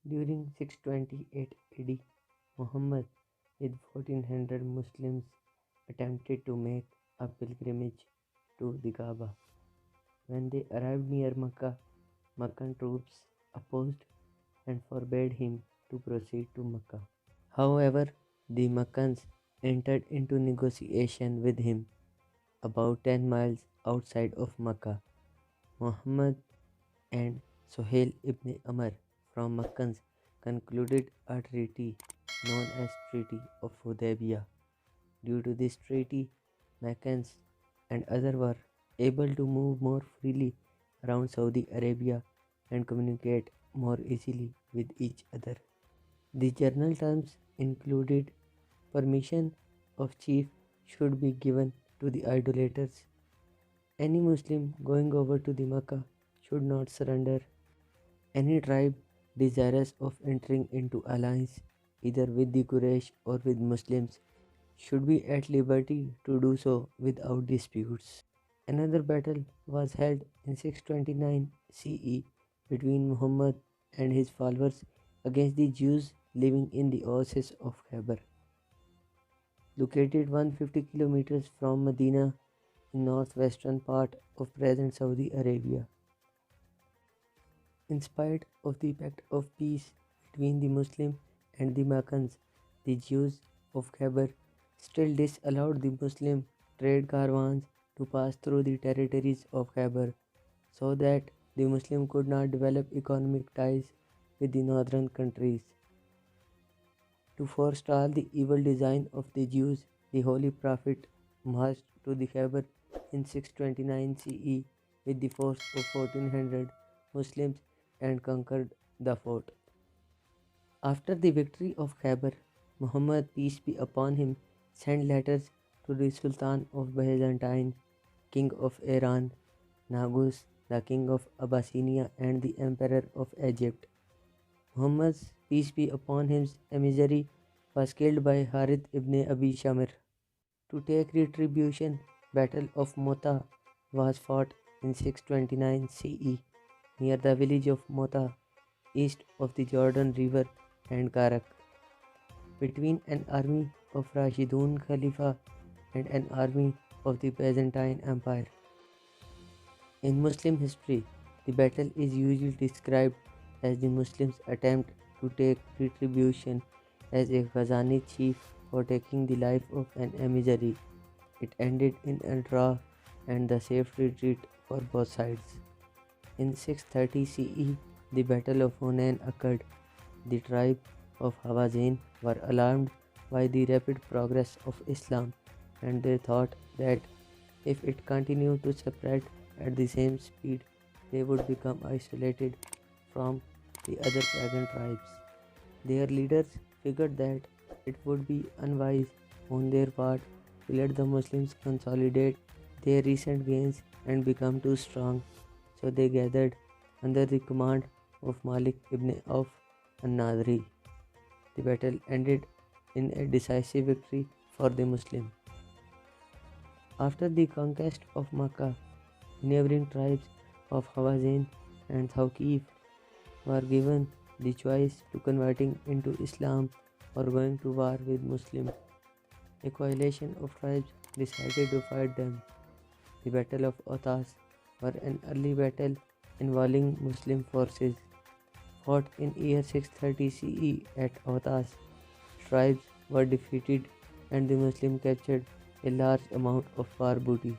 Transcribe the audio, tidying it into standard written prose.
During 628 AD, Muhammad with 1400 Muslims attempted to make a pilgrimage to the Kaaba. When they arrived near Mecca, Meccan troops opposed and forbade him to proceed to Mecca. However, the Meccans entered into negotiation with him about 10 miles outside of Mecca. Muhammad and Suhail ibn Amr from Meccans concluded a treaty known as Treaty of Hudaybiyah. Due to this treaty, Meccans and others were able to move more freely around Saudi Arabia and communicate more easily with each other. The journal terms included permission of chief should be given to the idolaters. Any Muslim going over to the Mecca should not surrender. Any tribe desirous of entering into alliance either with the Quraysh or with Muslims should be at liberty to do so without disputes. Another battle was held in 629 CE between Muhammad and his followers against the Jews living in the oasis of Khyber, located 150 kilometers from Medina in northwestern part of present Saudi Arabia. In spite of the pact of peace between the Muslim and the Meccans, the Jews of Khyber still disallowed the Muslim trade caravans to pass through the territories of Khyber so that the Muslim could not develop economic ties with the northern countries. To forestall the evil design of the Jews, the Holy Prophet marched to the Khyber in 629 CE with the force of 1400 Muslims and conquered the fort. After the victory of Khyber, Muhammad, peace be upon him, sent letters to the Sultan of Byzantine, King of Iran, Nagus, the King of Abyssinia, and the Emperor of Egypt. Muhammad's, peace be upon him's emissary was killed by Harith ibn Abi Shamir. To take retribution, Battle of Mota was fought in 629 CE near the village of Mota, east of the Jordan River and Karak, between an army of Rashidun Khalifa and an army of the Byzantine Empire. In Muslim history, the battle is usually described as the Muslims' attempt to take retribution as a Ghazani chief for taking the life of an emissary. It ended in a draw and the safe retreat for both sides. In 630 CE, the Battle of Hunain occurred. The tribe of Hawazin were alarmed by the rapid progress of Islam and they thought that if it continued to spread at the same speed, they would become isolated from the other pagan tribes. Their leaders figured that it would be unwise on their part to let the Muslims consolidate their recent gains and become too strong, so they gathered under the command of Malik ibn Auf al-Nadri. The battle ended in a decisive victory for the Muslims. After the conquest of Makkah, neighboring tribes of Hawazin and Thaqif were given the choice to converting into Islam or going to war with Muslims. A coalition of tribes decided to fight them. The Battle of Otas was an early battle involving Muslim forces. Fought in year 630 CE at Otas, tribes were defeated and the Muslims captured a large amount of war booty.